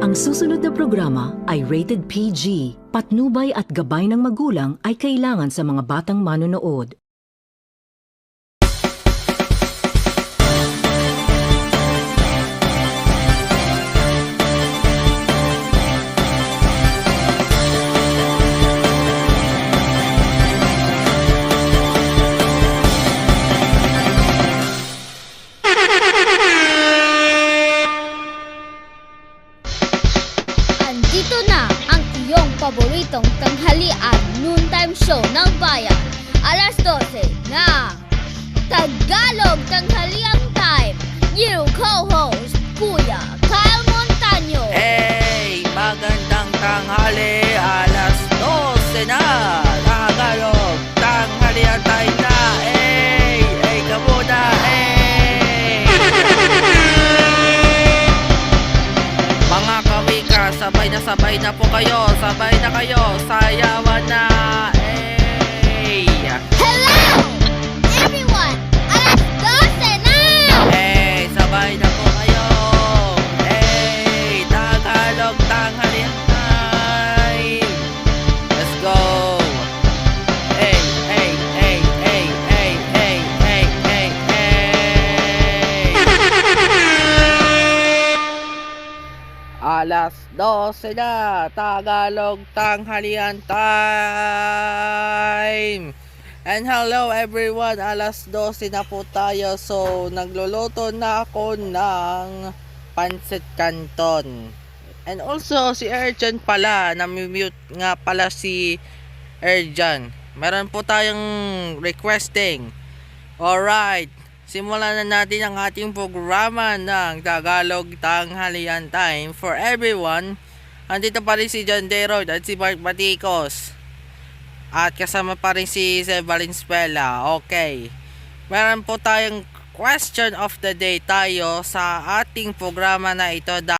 Ang susunod na programa ay rated PG. Patnubay at gabay ng magulang ay kailangan sa mga batang manonood. Andito na ang iyong paboritong tanghalian noontime show ng bayan. Alas 12 na Tagalog Tanghaliang Time. Your co-host, Kuya Kyle Montaño. Hey! Magandang tanghali! Alas 12 na! Tagalog! Tanghalian time na! Hey! Hey ka muna! Hey! Mga kawika, sabay na po kayo! Sabay na kayo! Sayawan na! Hey! Hello, everyone! Alas 12 na! Hey! Sabay na po kayo! Hey! Tagalog tanghalian time! Let's go! Hey! Hey! Hey! Hey! Hey! Hey! Hey! Hey! Hey! Alas 12 na! Tagalog tanghalian time! And hello everyone! Alas 12 na po tayo. So, nagluluto na ako ng pancit canton. And also, si Erjan pala. Nami-mute nga pala si Erjan. Meron po tayong requesting. Alright. Simulan na natin ang ating programa ng Tagalog Tanghalian Time for everyone. Andito pa rin si John Derod at si Mark Baticos. At kasama pa rin si Seb Valenzuela. Okay. Meron po tayong question of the day tayo sa ating programa na ito.